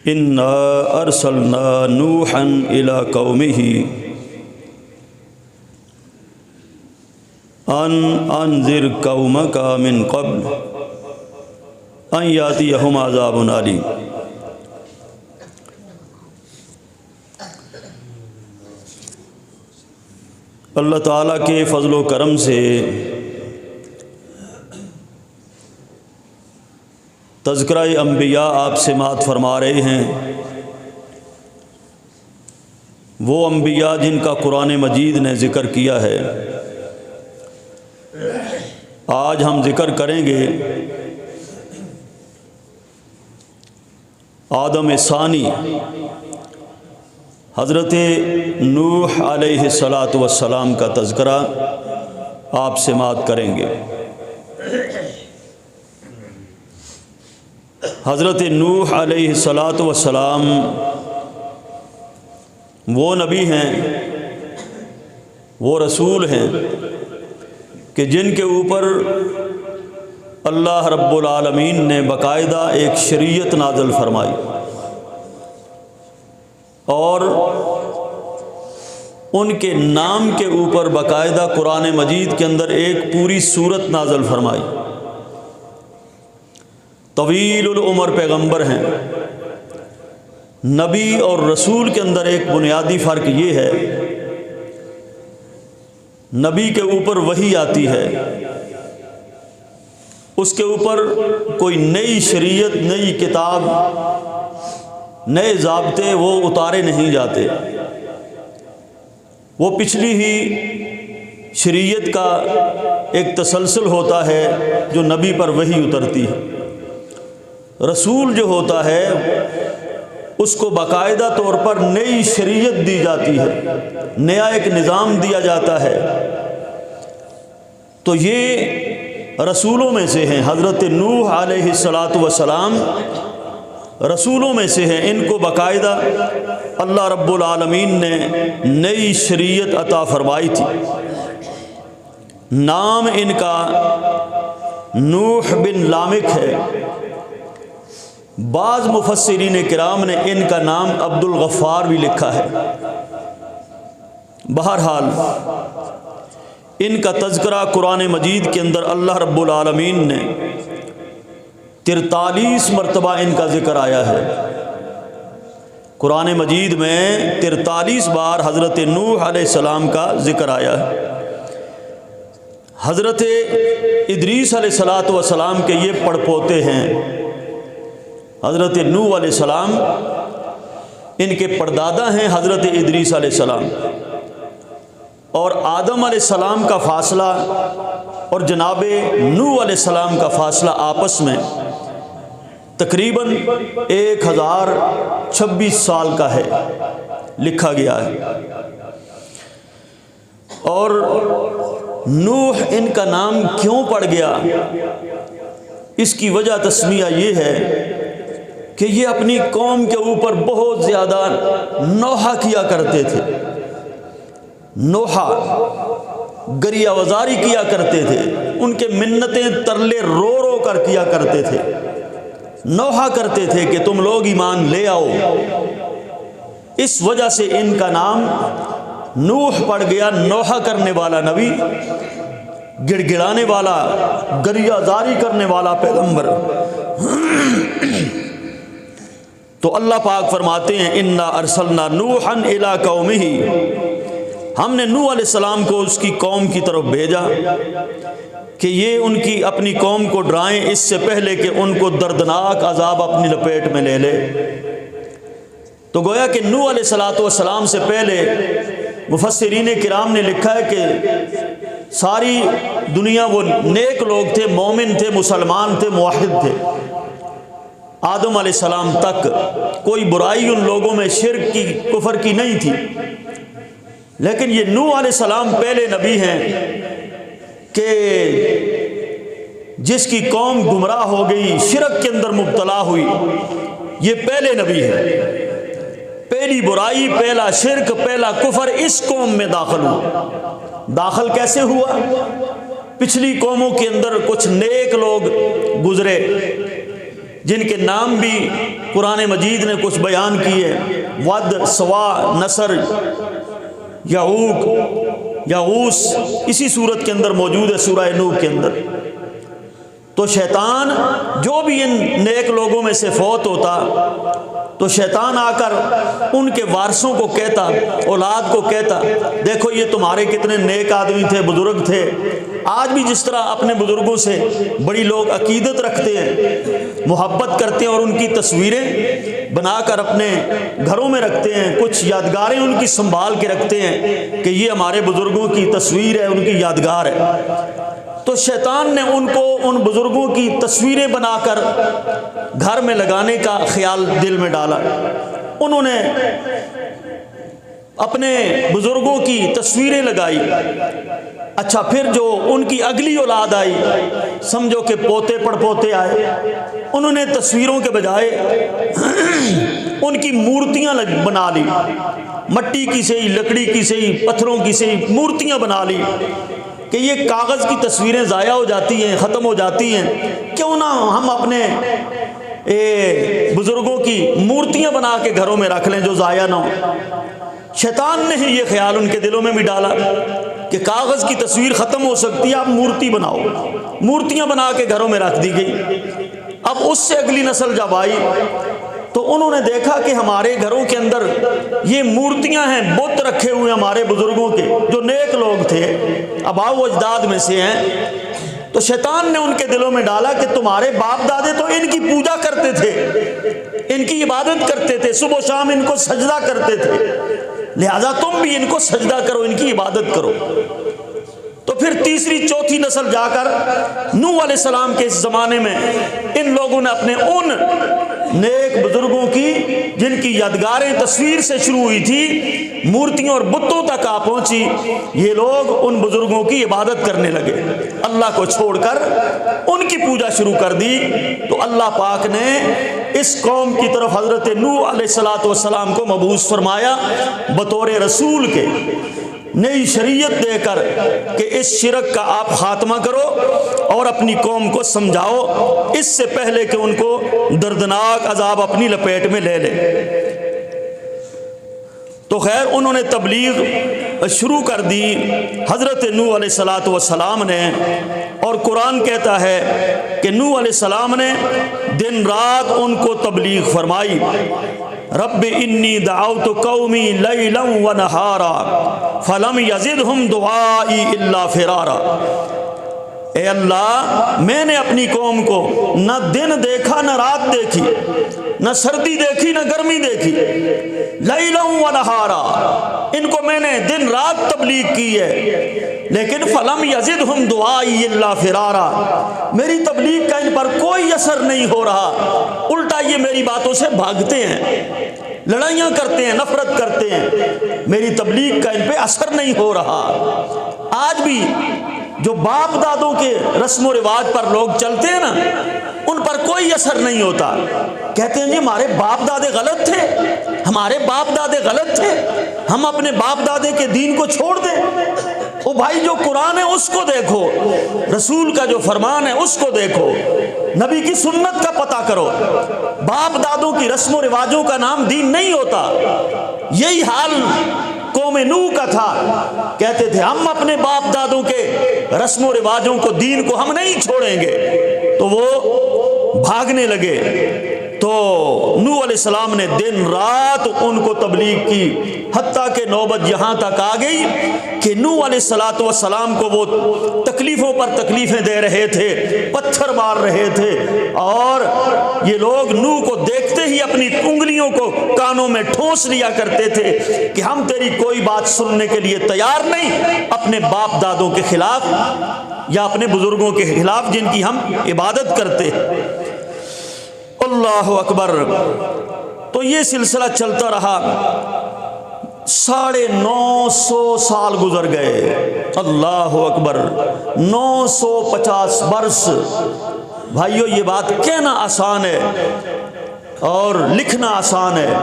انا ارسلنا نوحا الی قومہ ان انذر قومک من قبل ان یاتیہم عذاب علیم۔ اللہ تعالیٰ کے فضل و کرم سے تذکرہ انبیاء آپ سماعت فرما رہے ہیں، وہ انبیاء جن کا قرآن مجید نے ذکر کیا ہے۔ آج ہم ذکر کریں گے آدم ثانی حضرت نوح علیہ السلام کا تذکرہ آپ سماعت کریں گے۔ حضرت نوح علیہ السلام وہ نبی ہیں، وہ رسول ہیں کہ جن کے اوپر اللہ رب العالمین نے باقاعدہ ایک شریعت نازل فرمائی، اور ان کے نام کے اوپر باقاعدہ قرآن مجید کے اندر ایک پوری سورت نازل فرمائی۔ طویل العمر پیغمبر ہیں۔ نبی اور رسول کے اندر ایک بنیادی فرق یہ ہے، نبی کے اوپر وحی آتی ہے، اس کے اوپر کوئی نئی شریعت، نئی کتاب، نئے ضابطے وہ اتارے نہیں جاتے، وہ پچھلی ہی شریعت کا ایک تسلسل ہوتا ہے جو نبی پر وحی اترتی ہے۔ رسول جو ہوتا ہے اس کو باقاعدہ طور پر نئی شریعت دی جاتی ہے، نیا ایک نظام دیا جاتا ہے۔ تو یہ رسولوں میں سے ہیں۔ حضرت نوح علیہ السلام رسولوں میں سے ہیں، ان کو باقاعدہ اللہ رب العالمین نے نئی شریعت عطا فرمائی تھی۔ نام ان کا نوح بن لامک ہے۔ بعض مفسرین کرام نے ان کا نام عبد الغفار بھی لکھا ہے۔ بہرحال ان کا تذکرہ قرآن مجید کے اندر اللہ رب العالمین نے 43 مرتبہ ان کا ذکر آیا ہے۔ قرآن مجید میں 43 بار حضرت نوح علیہ السلام کا ذکر آیا ہے۔ حضرت ادریس علیہ السلام کے یہ پڑپوتے ہیں۔ حضرت نوح علیہ السلام ان کے پردادا ہیں حضرت ادریس علیہ السلام، اور آدم علیہ السلام کا فاصلہ اور جناب نوح علیہ السلام کا فاصلہ آپس میں تقریباً 1026 سال کا ہے، لکھا گیا ہے۔ اور نوح ان کا نام کیوں پڑ گیا؟ اس کی وجہ تسمیہ یہ ہے کہ یہ اپنی قوم کے اوپر بہت زیادہ نوحہ کیا کرتے تھے۔ نوحہ گریہ وزاری کیا کرتے تھے، ان کے منتیں ترلے رو رو کر کیا کرتے تھے، نوحہ کرتے تھے کہ تم لوگ ایمان لے آؤ۔ اس وجہ سے ان کا نام نوح پڑ گیا، نوحہ کرنے والا نبی، گڑ گڑانے والا، گریہ زاری کرنے والا پیغمبر۔ تو اللہ پاک فرماتے ہیں انا ارسلنا نوحا الی قومہ، ہم نے نوح علیہ السلام کو اس کی قوم کی طرف بھیجا کہ یہ ان کی اپنی قوم کو ڈرائیں اس سے پہلے کہ ان کو دردناک عذاب اپنی لپیٹ میں لے لے۔ تو گویا کہ نوح علیہ السلام سے پہلے مفسرین کرام نے لکھا ہے کہ ساری دنیا وہ نیک لوگ تھے، مومن تھے، مسلمان تھے، موحد تھے۔ آدم علیہ السلام تک کوئی برائی ان لوگوں میں شرک کی، کفر کی نہیں تھی، لیکن یہ نوح علیہ السلام پہلے نبی ہیں کہ جس کی قوم گمراہ ہو گئی، شرک کے اندر مبتلا ہوئی، یہ پہلے نبی ہے۔ پہلی برائی، پہلا شرک، پہلا کفر اس قوم میں داخل ہوا۔ داخل کیسے ہوا؟ پچھلی قوموں کے اندر کچھ نیک لوگ گزرے، جن کے نام بھی قرآن مجید نے کچھ بیان کیے، ود، سوا، نصر، یعوق، یغوث، اسی صورت کے اندر موجود ہے سورہ نوح کے اندر۔ تو شیطان جو بھی ان نیک لوگوں میں سے فوت ہوتا تو شیطان آ کر ان کے وارثوں کو کہتا، اولاد کو کہتا، دیکھو یہ تمہارے کتنے نیک آدمی تھے، بزرگ تھے، آج بھی جس طرح اپنے بزرگوں سے بڑی لوگ عقیدت رکھتے ہیں، محبت کرتے ہیں اور ان کی تصویریں بنا کر اپنے گھروں میں رکھتے ہیں، کچھ یادگاریں ان کی سنبھال کے رکھتے ہیں کہ یہ ہمارے بزرگوں کی تصویر ہے، ان کی یادگار ہے۔ تو شیطان نے ان کو ان بزرگوں کی تصویریں بنا کر گھر میں لگانے کا خیال دل میں ڈالا۔ انہوں نے اپنے بزرگوں کی تصویریں لگائی۔ اچھا، پھر جو ان کی اگلی اولاد آئی، سمجھو کہ پوتے پڑ پوتے آئے، انہوں نے تصویروں کے بجائے ان کی مورتیاں بنا لی، مٹی کی سے ہی، لکڑی کی سے ہی، پتھروں کی سے ہی مورتیاں بنا لی کہ یہ کاغذ کی تصویریں ضائع ہو جاتی ہیں، ختم ہو جاتی ہیں، کیوں نہ ہم اپنے بزرگوں کی مورتیاں بنا کے گھروں میں رکھ لیں جو ضائع نہ ہو۔ شیطان نے ہی یہ خیال ان کے دلوں میں بھی ڈالا کہ کاغذ کی تصویر ختم ہو سکتی ہے، آپ مورتی بناؤ۔ مورتیاں بنا کے گھروں میں رکھ دی گئی۔ اب اس سے اگلی نسل جب آئی تو انہوں نے دیکھا کہ ہمارے گھروں کے اندر یہ مورتیاں ہیں، بت رکھے ہوئے ہمارے بزرگوں کے جو نیک لوگ تھے، آباء و اجداد میں سے ہیں۔ تو شیطان نے ان کے دلوں میں ڈالا کہ تمہارے باپ دادے تو ان کی پوجا کرتے تھے، ان کی عبادت کرتے تھے، صبح و شام ان کو سجدہ کرتے تھے، لہذا تم بھی ان کو سجدہ کرو، ان کی عبادت کرو۔ تو پھر تیسری چوتھی نسل جا کر نوح علیہ السلام کے اس زمانے میں ان لوگوں نے اپنے ان نیک بزرگوں کی جن کی یادگاریں تصویر سے شروع ہوئی تھی، مورتیوں اور بتوں تک آ پہنچی، یہ لوگ ان بزرگوں کی عبادت کرنے لگے، اللہ کو چھوڑ کر ان کی پوجا شروع کر دی۔ تو اللہ پاک نے اس قوم کی طرف حضرت نوح علیہ السلام کو مبعوث فرمایا بطور رسول کے، نئی شریعت دے کر کہ اس شرک کا آپ خاتمہ کرو اور اپنی قوم کو سمجھاؤ، اس سے پہلے کہ ان کو دردناک عذاب اپنی لپیٹ میں لے لے۔ تو خیر انہوں نے تبلیغ شروع کر دی حضرت نوح علیہ السلام نے، اور قرآن کہتا ہے کہ نوح علیہ السلام نے دن رات ان کو تبلیغ فرمائی۔ رب انی دعوت قومی لیلا ونہارا فلم یزدہم دعائی الا فرارا۔ اے اللہ، میں نے اپنی قوم کو نہ دن دیکھا نہ رات دیکھی، نہ سردی دیکھی نہ گرمی دیکھی، لیلا ونہارا، ان کو میں نے دن رات تبلیغ کی ہے، لیکن فلم یزدہم دعائی الا فرارا، میری تبلیغ کا ان پر کوئی اثر نہیں ہو رہا، الٹا یہ میری باتوں سے بھاگتے ہیں، لڑائیاں کرتے ہیں، نفرت کرتے ہیں، میری تبلیغ کا ان پہ اثر نہیں ہو رہا۔ آج بھی جو باپ دادوں کے رسم و رواج پر لوگ چلتے ہیں نا، ان پر کوئی اثر نہیں ہوتا، کہتے ہیں جی ہمارے باپ دادے غلط تھے، ہمارے باپ دادے غلط تھے، ہم اپنے باپ دادے کے دین کو چھوڑ دیں۔ او بھائی، جو قرآن ہے اس کو دیکھو، رسول کا جو فرمان ہے اس کو دیکھو، نبی کی سنت کا پتہ کرو۔ باپ دادوں کی رسم و رواجوں کا نام دین نہیں ہوتا۔ یہی حال قوم نوح کا تھا، کہتے تھے ہم اپنے باپ دادوں کے رسم و رواجوں کو، دین کو ہم نہیں چھوڑیں گے، تو وہ بھاگنے لگے۔ تو نوح علیہ السلام نے دن رات ان کو تبلیغ کی، حتیٰ کہ نوبت یہاں تک آ گئی کہ نوح علیہ السلام کو وہ تکلیفوں پر تکلیفیں دے رہے تھے، پتھر مار رہے تھے، اور یہ لوگ نوح کو دیکھتے ہی اپنی انگلیوں کو کانوں میں ٹھونس لیا کرتے تھے کہ ہم تیری کوئی بات سننے کے لیے تیار نہیں، اپنے باپ دادوں کے خلاف یا اپنے بزرگوں کے خلاف جن کی ہم عبادت کرتے۔ اللہ اکبر۔ تو یہ سلسلہ چلتا رہا، 950 سال گزر گئے، اللہ اکبر، 950 برس۔ بھائیو، یہ بات کہنا آسان ہے اور لکھنا آسان ہے،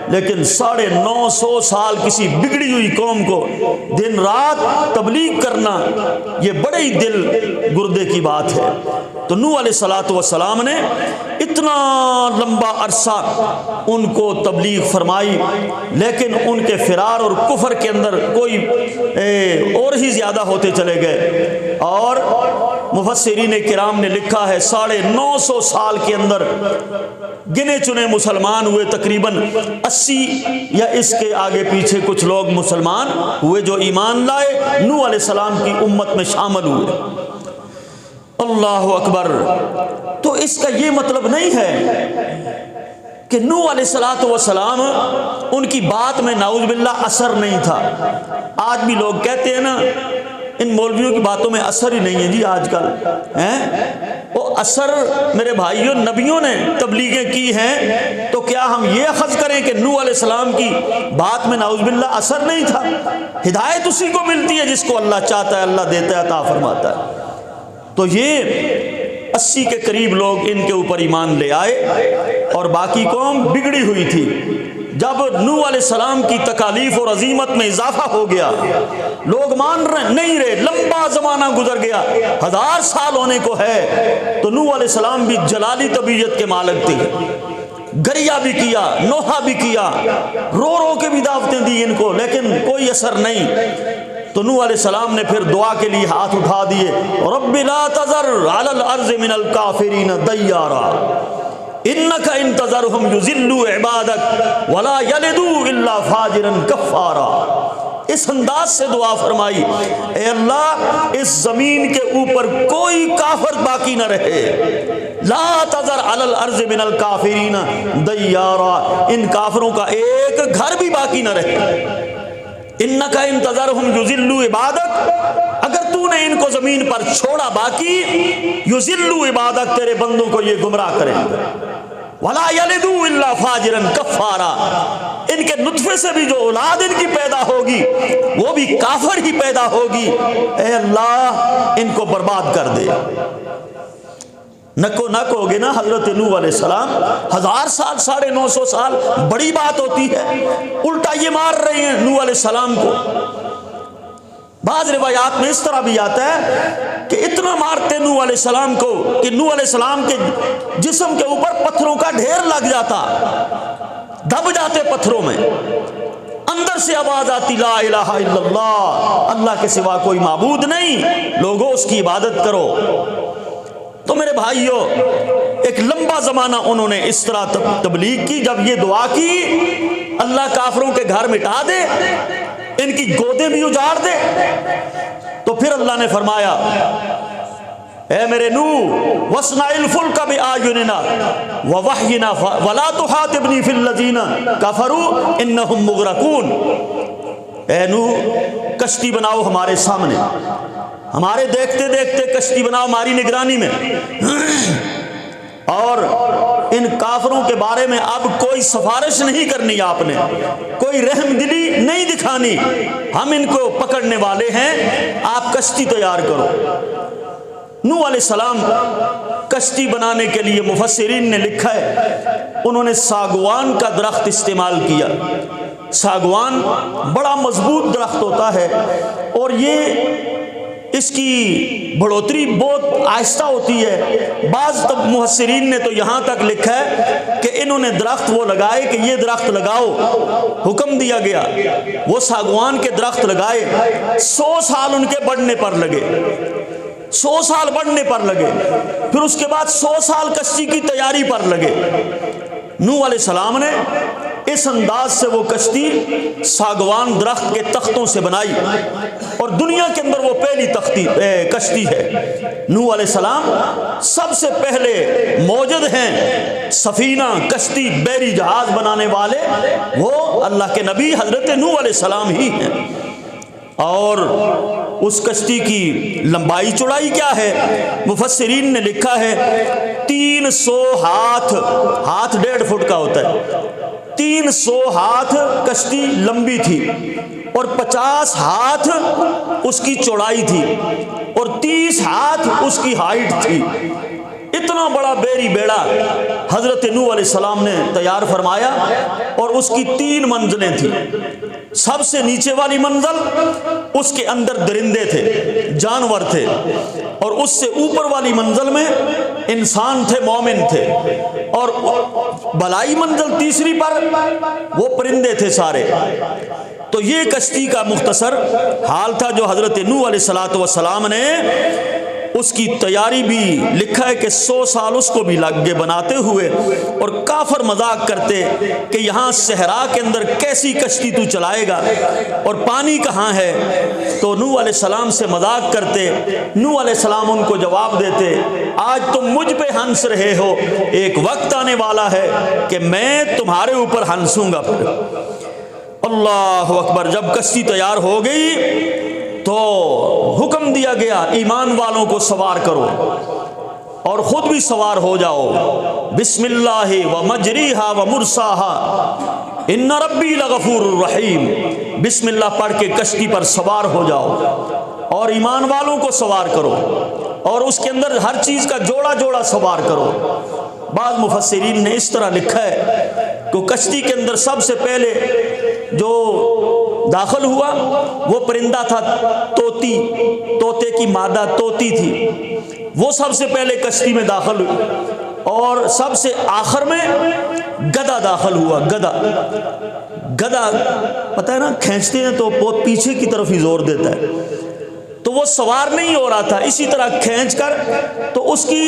لیکن 950 سال کسی بگڑی ہوئی قوم کو دن رات تبلیغ کرنا، یہ بڑے ہی دل گردے کی بات ہے۔ تو تو نوح علیہ السلام نے اتنا لمبا عرصہ ان کو تبلیغ فرمائی، لیکن ان کے فرار اور کفر کے اندر کوئی اور ہی زیادہ ہوتے چلے گئے، اور مفسرین کرام نے لکھا ہے 950 سال کے اندر گنے چنے مسلمان ہوئے، تقریباً 80 یا اس کے آگے پیچھے کچھ لوگ مسلمان ہوئے جو ایمان لائے، نوح علیہ السلام کی امت میں شامل ہوئے۔ اللہ اکبر۔ تو اس کا یہ مطلب نہیں ہے کہ نوح علیہ السلام ان کی بات میں نعوذ باللہ اثر نہیں تھا۔ آج بھی لوگ کہتے ہیں نا ان مولویوں کی باتوں میں اثر ہی نہیں ہے جی آج کل، وہ اثر میرے بھائیوں نبیوں نے تبلیغیں کی ہیں، تو کیا ہم یہ اخذ کریں کہ نوح علیہ السلام کی بات میں نعوذ باللہ اثر نہیں تھا؟ ہدایت اسی کو ملتی ہے جس کو اللہ چاہتا ہے، اللہ دیتا ہے، عطا فرماتا ہے۔ تو یہ 80 کے قریب لوگ ان کے اوپر ایمان لے آئے اور باقی قوم بگڑی ہوئی تھی۔ جب نوح علیہ السلام کی تکالیف اور عظیمت میں اضافہ ہو گیا، لوگ مان رہے نہیں رہے، لمبا زمانہ گزر گیا، 1000 سال ہونے کو ہے، تو نوح علیہ السلام بھی جلالی طبیعت کے مالک تھے، گریا بھی کیا، نوحہ بھی کیا، رو رو کے بھی دعوتیں دی ان کو، لیکن کوئی اثر نہیں۔ تو نوح علیہ السلام نے پھر دعا کے لیے ہاتھ اٹھا دیے، رب لا تذر علی الارض من الکافرین دیارا انک ان تذرہم یضلوا عبادک ولا یلدوا الا فاجرا کفارا۔ اس انداز سے دعا فرمائی، اے اللہ اس زمین کے اوپر کوئی کافر باقی نہ رہے، لا تذر علی الارض من الکافرین دیارا، ان کافروں کا ایک گھر بھی باقی نہ رہے، انک ان تذرہم یضلوا عبادک، اگر تو نے ان کو زمین پر چھوڑا باقی، یضلوا عبادک، تیرے بندوں کو یہ گمراہ کریں گے، ولا یلدوا الا فاجرا کفارا، ان کے نطفے سے بھی جو اولاد ان کی پیدا ہوگی وہ بھی کافر ہی پیدا ہوگی، اے اللہ ان کو برباد کر دے۔ نکو نک ہو گے نا حضرت نوح علیہ السلام، 1000 سال 950 سال بڑی بات ہوتی ہے، الٹا یہ مار رہے ہیں نوح علیہ السلام کو۔ بعض روایات میں اس طرح بھی آتا ہے کہ اتنا مارتے نوح علیہ السلام کو کہ نوح علیہ السلام کے جسم کے اوپر پتھروں کا ڈھیر لگ جاتا، دب جاتے پتھروں میں، اندر سے آواز آتی لا الہ الا اللہ، اللہ کے سوا کوئی معبود نہیں، لوگوں اس کی عبادت کرو۔ تو میرے بھائیوں ایک لمبا زمانہ انہوں نے اس طرح تبلیغ کی، جب یہ دعا کی اللہ کافروں کے گھر مٹا دے، ان کی گودیں بھی اجاڑ دے، تو پھر اللہ نے فرمایا اے میرے نوح وَاصْنَعِ الْفُلْكَ بِأَعْيُنِنَا وَوَحْيِنَا وَلَا تُخَاطِبْنِي فِي الَّذِينَ كَفَرُوا إِنَّهُمْ مُغْرَقُونَ، اے نوح کشتی بناؤ ہمارے سامنے، ہمارے دیکھتے دیکھتے کشتی بناؤ ہماری نگرانی میں، اور ان کافروں کے بارے میں اب کوئی سفارش نہیں کرنی، آپ نے کوئی رحم دلی نہیں دکھانی، ہم ان کو پکڑنے والے ہیں، آپ کشتی تیار کرو۔ نوح علیہ السلام کشتی بنانے کے لیے مفسرین نے لکھا ہے انہوں نے ساگوان کا درخت استعمال کیا۔ ساگوان بڑا مضبوط درخت ہوتا ہے اور یہ اس کی بڑھوتری بہت آہستہ ہوتی ہے۔ بعض مفسرین نے تو یہاں تک لکھا ہے کہ انہوں نے درخت وہ لگائے کہ یہ درخت لگاؤ، حکم دیا گیا، وہ ساگوان کے درخت لگائے، 100 سال ان کے بڑھنے پر لگے، 100 سال بڑھنے پر لگے، پھر اس کے بعد 100 سال کشتی کی تیاری پر لگے۔ نوح علیہ السلام نے اس انداز سے وہ کشتی ساگوان درخت کے تختوں سے بنائی، اور دنیا کے اندر وہ پہلی کشتی ہے۔ نوح علیہ السلام سب سے پہلے موجود ہیں سفینہ، کشتی، بحری جہاز بنانے والے، وہ اللہ کے نبی حضرت نوح علیہ السلام ہی ہیں۔ اور اس کشتی کی لمبائی چوڑائی کیا ہے؟ مفسرین نے لکھا ہے 300 ہاتھ 1.5 فٹ کا ہوتا ہے، 300 ہاتھ کشتی لمبی تھی، اور 50 ہاتھ اس کی چوڑائی تھی، اور 30 ہاتھ اس کی ہائٹ تھی۔ اتنا بڑا بیری بیڑا حضرت نوح علیہ السلام نے تیار فرمایا، اور اس کی 3 منزلیں تھیں۔ سب سے نیچے والی منزل اس کے اندر درندے تھے، جانور تھے، اور اس سے اوپر والی منزل میں انسان تھے، مومن تھے، اور بلائی منزل تیسری پر وہ پرندے تھے سارے۔ تو یہ کشتی کا مختصر حال تھا جو حضرت نوح علیہ السلام نے اس کی تیاری بھی لکھا ہے کہ 100 سال اس کو بھی لگ گئے بناتے ہوئے، اور کافر مذاق کرتے کہ یہاں صحرا کے اندر کیسی کشتی تو چلائے گا اور پانی کہاں ہے؟ تو نوح علیہ السلام سے مذاق کرتے۔ نوح علیہ السلام ان کو جواب دیتے، آج تم مجھ پہ ہنس رہے ہو، ایک وقت آنے والا ہے کہ میں تمہارے اوپر ہنسوں گا۔ اللہ اکبر۔ جب کشتی تیار ہو گئی تو حکم دیا گیا ایمان والوں کو سوار کرو اور خود بھی سوار ہو جاؤ۔ بسم اللہ و مجریہا و مرساہا ان ربی لغفور الرحیم۔ بسم اللہ پڑھ کے کشتی پر سوار ہو جاؤ اور ایمان والوں کو سوار کرو، اور اس کے اندر ہر چیز کا جوڑا جوڑا سوار کرو۔ بعض مفسرین نے اس طرح لکھا ہے کہ کشتی کے اندر سب سے پہلے جو داخل ہوا وہ پرندہ تھا طوطی، طوطے کی مادہ طوطی تھی، وہ سب سے پہلے کشتی میں داخل ہوئی، اور سب سے آخر میں گدھا داخل ہوا۔ گدھا پتہ ہے نا، کھینچتے ہیں تو بہت پیچھے کی طرف ہی زور دیتا ہے، تو وہ سوار نہیں ہو رہا تھا، اسی طرح کھینچ کر، تو اس کی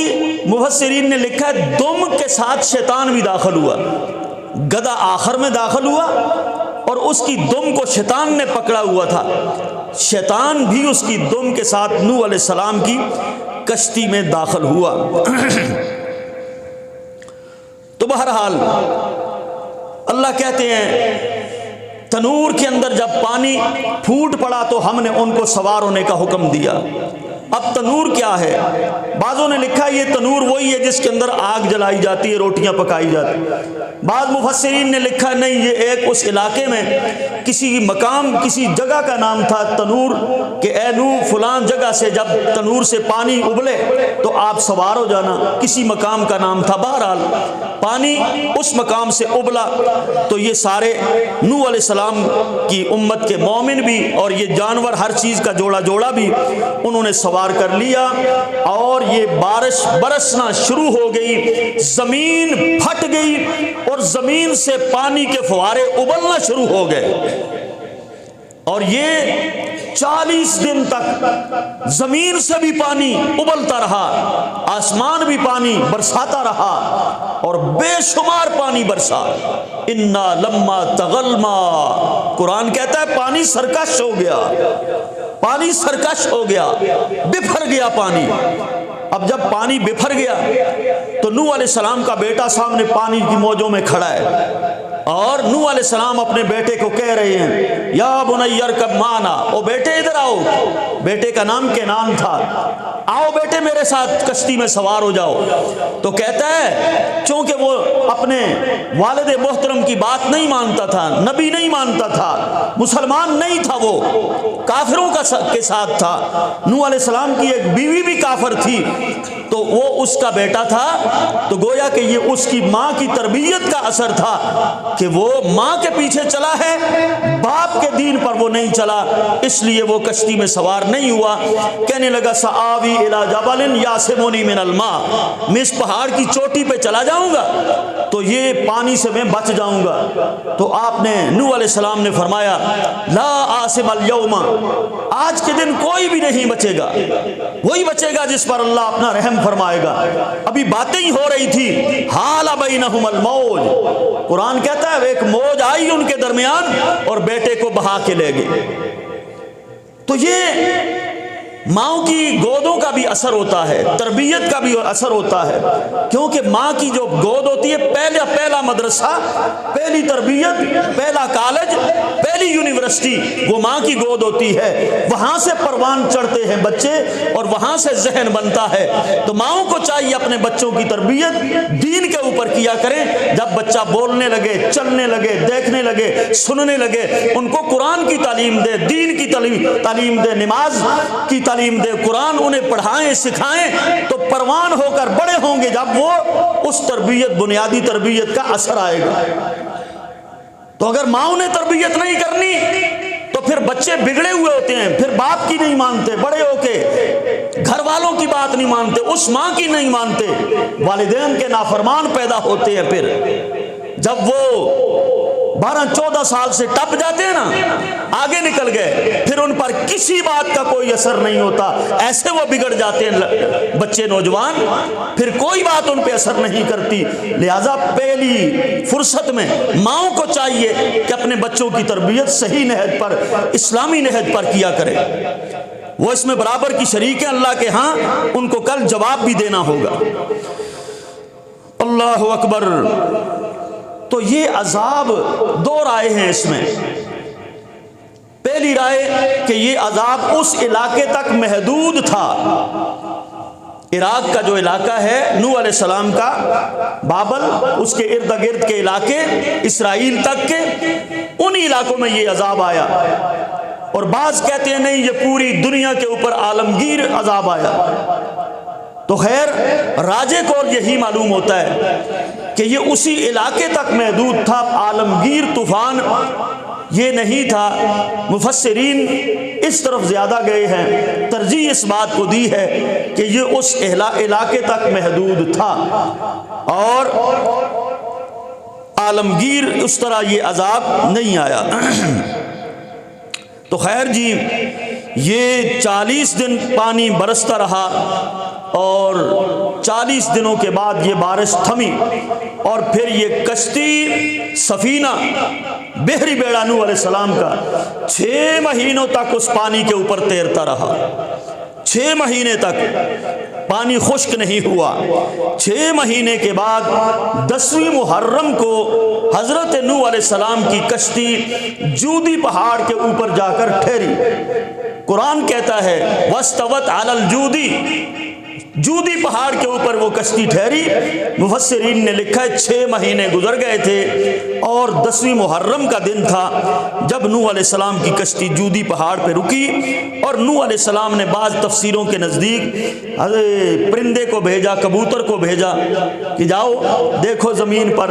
مفسرین نے لکھا ہے دم کے ساتھ شیطان بھی داخل ہوا۔ گدھا آخر میں داخل ہوا اور اس کی دم کو شیطان نے پکڑا ہوا تھا، شیطان بھی اس کی دم کے ساتھ نوح علیہ السلام کی کشتی میں داخل ہوا۔ تو بہرحال اللہ کہتے ہیں تنور کے اندر جب پانی پھوٹ پڑا تو ہم نے ان کو سوار ہونے کا حکم دیا۔ اب تنور کیا ہے؟ بعضوں نے لکھا یہ تنور وہی ہے جس کے اندر آگ جلائی جاتی ہے، روٹیاں پکائی جاتی ہیں۔ بعض مفسرین نے لکھا نہیں، یہ ایک اس علاقے میں کسی مقام، کسی جگہ کا نام تھا تنور، کہ اے نوح فلان جگہ سے جب تنور سے پانی ابلے تو آپ سوار ہو جانا، کسی مقام کا نام تھا۔ بہرحال پانی اس مقام سے ابلا تو یہ سارے نوح علیہ السلام کی امت کے مومن بھی اور یہ جانور ہر چیز کا جوڑا جوڑا بھی انہوں نے سوار کر لیا، اور یہ بارش برسنا شروع ہو گئی، زمین پھٹ گئی اور زمین سے پانی کے فوارے ابلنا شروع ہو گئے، اور یہ 40 دن تک زمین سے بھی پانی ابلتا رہا، آسمان بھی پانی برساتا رہا، اور بے شمار پانی برسا۔ انا لما طغى الماء، قرآن کہتا ہے پانی سرکش ہو گیا، پانی سرکش ہو گیا، بفر گیا پانی۔ اب جب پانی بفر گیا تو نوح علیہ السلام کا بیٹا سامنے پانی کی موجوں میں کھڑا ہے، اور نوح علیہ السلام اپنے بیٹے کو کہہ رہے ہیں یا بنی ارکب معنا، او بیٹے ادھر آؤ۔ بیٹے کا نام کینان تھا، آؤ بیٹے میرے ساتھ کشتی میں سوار ہو جاؤ۔ تو کہتا ہے چونکہ وہ اپنے والد محترم کی بات نہیں مانتا تھا، نبی نہیں مانتا تھا، مسلمان نہیں تھا، وہ کافروں کے ساتھ تھا، نوح علیہ السلام کی ایک بیوی بھی کافر تھی، تو وہ اس کا بیٹا تھا، تو گویا کہ یہ اس کی ماں کی تربیت کا اثر تھا کہ وہ ماں کے پیچھے چلا ہے، باپ کے دین پر وہ نہیں چلا، اس لیے وہ کشتی میں سوار نہیں ہوا۔ کہنے لگا سآوی الی جبل یعصمنی من الماء، میں اس پہاڑ کی چوٹی پہ چلا جاؤں گا تو یہ پانی سے میں بچ جاؤں گا۔ تو آپ نے نوح علیہ السلام نے فرمایا لا عاصم اليوم، آج کے دن کوئی بھی نہیں بچے گا، وہی بچے گا جس پر اللہ اپنا رحم فرمائے گا۔ ابھی باتیں ہی ہو رہی تھی، حال بینہم الموج، قرآن کہتا ہے ایک موج آئی ان کے درمیان اور بیٹے کو بہا کے لے گئی۔ تو یہ ماں کی گودوں کا بھی اثر ہوتا ہے، تربیت کا بھی اثر ہوتا ہے، کیونکہ ماں کی جو گود ہوتی ہے، پہلا مدرسہ، پہلی تربیت، پہلا کالج، پہلی یونیورسٹی وہ ماں کی گود ہوتی ہے، وہاں سے پروان چڑھتے ہیں بچے اور وہاں سے ذہن بنتا ہے۔ تو ماؤں کو چاہیے اپنے بچوں کی تربیت دین کے اوپر کیا کریں۔ جب بچہ بولنے لگے، چلنے لگے، دیکھنے لگے، سننے لگے، ان کو قرآن کی تعلیم دے، دین کی تعلیم دے، نماز کی تعلیم دے، قرآن انہیں پڑھائیں، سکھائیں، تو پروان ہو کر بڑے ہوں گے جب وہ اس تربیت، بنیادی تربیت کا اثر آئے گا۔ تو اگر ماؤں نے تربیت نہیں کرنی تو پھر بچے بگڑے ہوئے ہوتے ہیں، پھر باپ کی نہیں مانتے، بڑے ہو کے گھر والوں کی بات نہیں مانتے، اس ماں کی نہیں مانتے، والدین کے نافرمان پیدا ہوتے ہیں۔ پھر جب وہ 12-14 سال سے ٹپ جاتے ہیں نا، آگے نکل گئے، پھر ان پر کسی بات کا کوئی اثر نہیں ہوتا، ایسے وہ بگڑ جاتے ہیں بچے نوجوان، پھر کوئی بات ان پہ اثر نہیں کرتی۔ لہٰذا پہلی فرصت میں ماؤں کو چاہیے کہ اپنے بچوں کی تربیت صحیح نہج پر، اسلامی نہج پر کیا کرے۔ وہ اس میں برابر کی شریک ہے اللہ کے ہاں، ان کو کل جواب بھی دینا ہوگا۔ اللہ اکبر۔ تو یہ عذاب دو رائے ہیں اس میں۔ پہلی رائے کہ یہ عذاب اس علاقے تک محدود تھا، عراق کا جو علاقہ ہے نوح علیہ السلام کا، بابل، اس کے ارد گرد کے علاقے، اسرائیل تک کے، ان علاقوں میں یہ عذاب آیا۔ اور بعض کہتے ہیں نہیں، یہ پوری دنیا کے اوپر عالمگیر عذاب آیا۔ تو خیر راجے کو یہی معلوم ہوتا ہے کہ یہ اسی علاقے تک محدود تھا، عالمگیر طوفان یہ نہیں تھا۔ مفسرین اس طرف زیادہ گئے ہیں، ترجیح اس بات کو دی ہے کہ یہ اس علاقے تک محدود تھا اور عالمگیر اس طرح یہ عذاب نہیں آیا۔ تو خیر جی، یہ 40 دن پانی برستا رہا اور 40 دنوں کے بعد یہ بارش تھمی، اور پھر یہ کشتی سفینہ بحری بیڑا نوح علیہ السلام کا 6 مہینوں تک اس پانی کے اوپر تیرتا رہا۔ 6 مہینے تک پانی خشک نہیں ہوا۔ 6 مہینے کے بعد 10ویں محرم کو حضرت نوح علیہ السلام کی کشتی جودی پہاڑ کے اوپر جا کر ٹھہری۔ قرآن کہتا ہے وَاسْتَوَتْ عَلَى الْجُودِ، جودی پہاڑ کے اوپر وہ کشتی ٹھہری۔ مفسرین نے لکھا ہے 6 مہینے گزر گئے تھے اور 10ویں محرم کا دن تھا جب نوح علیہ السلام کی کشتی جودی پہاڑ پہ رکی، اور نوح علیہ السلام نے بعض تفسیروں کے نزدیک پرندے کو بھیجا، کبوتر کو بھیجا کہ جاؤ دیکھو زمین پر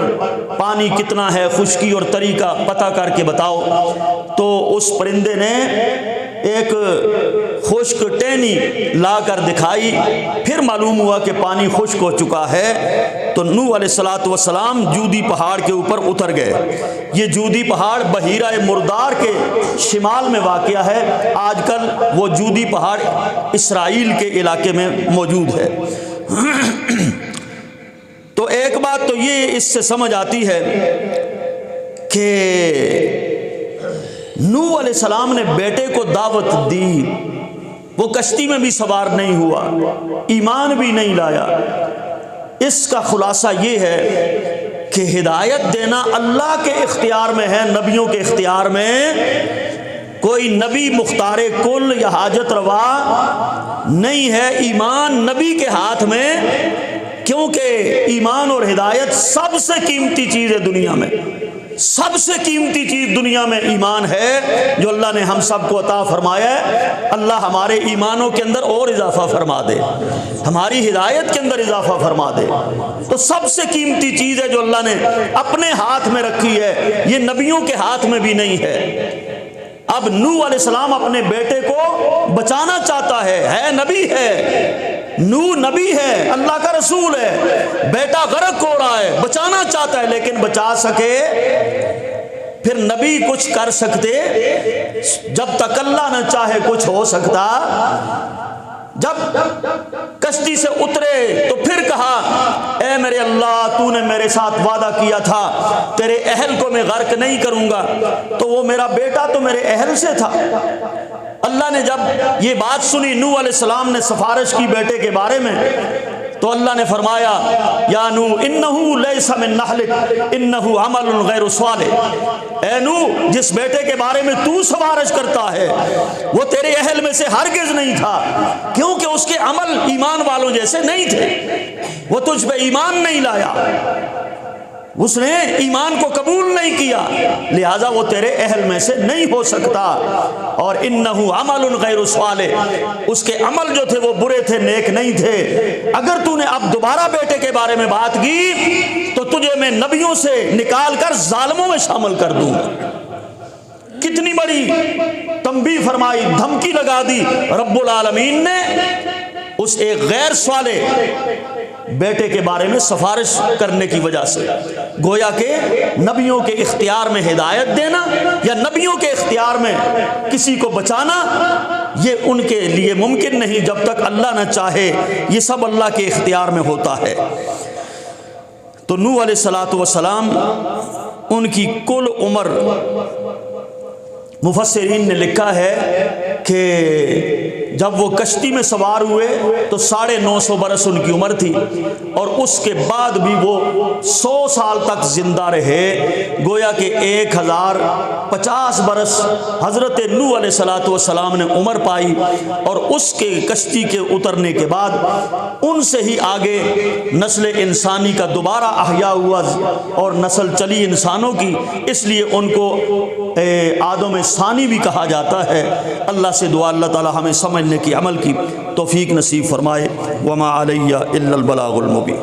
پانی کتنا ہے، خشکی اور تری کا پتہ کر کے بتاؤ۔ تو اس پرندے نے ایک خشک ٹہنی لا کر دکھائی، پھر معلوم ہوا کہ پانی خشک ہو چکا ہے۔ تو نوح علیہ السلام جودی پہاڑ کے اوپر اتر گئے۔ یہ جودی پہاڑ بحیرہ مردار کے شمال میں واقع ہے، آج کل وہ جودی پہاڑ اسرائیل کے علاقے میں موجود ہے۔ تو ایک بات تو یہ اس سے سمجھ آتی ہے کہ نوح علیہ السلام نے بیٹے کو دعوت دی، وہ کشتی میں بھی سوار نہیں ہوا، ایمان بھی نہیں لایا۔ اس کا خلاصہ یہ ہے کہ ہدایت دینا اللہ کے اختیار میں ہے، نبیوں کے اختیار میں کوئی نبی مختار کل یا حاجت روا نہیں ہے۔ ایمان نبی کے ہاتھ میں، کیونکہ ایمان اور ہدایت سب سے قیمتی چیز ہے دنیا میں، سب سے قیمتی چیز دنیا میں ایمان ہے جو اللہ نے ہم سب کو عطا فرمایا ہے۔ اللہ ہمارے ایمانوں کے اندر اور اضافہ فرما دے، ہماری ہدایت کے اندر اضافہ فرما دے۔ تو سب سے قیمتی چیز ہے جو اللہ نے اپنے ہاتھ میں رکھی ہے، یہ نبیوں کے ہاتھ میں بھی نہیں ہے۔ اب نوح علیہ السلام اپنے بیٹے کو بچانا چاہتا ہے نبی ہے، نوح نبی ہے، اللہ کا رسول ہے، بیٹا غرق ہو رہا ہے، بچانا چاہتا ہے، لیکن بچا سکے؟ پھر نبی کچھ کر سکتے؟ جب تک اللہ نہ چاہے کچھ ہو سکتا؟ جب کشتی سے اترے تو پھر کہا اے میرے اللہ، تو نے میرے ساتھ وعدہ کیا تھا تیرے اہل کو میں غرق نہیں کروں گا، تو وہ میرا بیٹا تو میرے اہل سے تھا۔ اللہ نے جب یہ بات سنی، نوح علیہ السلام نے سفارش کی بیٹے کے بارے میں، تو اللہ نے فرمایا یا نوح انہو لیس من نحلک انہو عمل غیر صالح، اے نوح جس بیٹے کے بارے میں تو سفارش کرتا ہے وہ تیرے اہل میں سے ہرگز نہیں تھا، کیونکہ اس کے عمل ایمان والوں جیسے نہیں تھے، وہ تجھ پہ ایمان نہیں لایا، اس نے ایمان کو قبول نہیں نہیں کیا لہٰذا وہ تیرے اہل میں سے نہیں ہو سکتا۔ اور انہو عمل غیر صالح، اس کے عمل جو تھے وہ برے تھے، نیک نہیں تھے۔ اگر تو نے اب دوبارہ بیٹے کے بارے میں بات کی تو تجھے میں نبیوں سے نکال کر ظالموں میں شامل کر دوں گا۔ کتنی بڑی تنبیہ فرمائی، دھمکی لگا دی رب العالمین نے اس ایک غیر صالح بیٹے کے بارے میں سفارش کرنے کی وجہ سے۔ گویا کہ نبیوں کے اختیار میں ہدایت دینا یا نبیوں کے اختیار میں کسی کو بچانا یہ ان کے لیے ممکن نہیں جب تک اللہ نہ چاہے، یہ سب اللہ کے اختیار میں ہوتا ہے۔ تو نوح علیہ السلام ان کی کل عمر مفسرین نے لکھا ہے کہ جب وہ کشتی میں سوار ہوئے تو 950 برس ان کی عمر تھی، اور اس کے بعد بھی وہ 100 سال تک زندہ رہے۔ گویا کہ 1050 برس حضرت نوح علیہ السلام نے عمر پائی، اور اس کے کشتی کے اترنے کے بعد ان سے ہی آگے نسل انسانی کا دوبارہ احیاء ہوا اور نسل چلی انسانوں کی، اس لیے ان کو آدم ثانی بھی کہا جاتا ہے۔ اللہ سے دعا اللہ تعالی ہمیں سمجھنے کی، عمل کی توفیق نصیب فرمائے۔ وما علیہ الا البلاغ المبین۔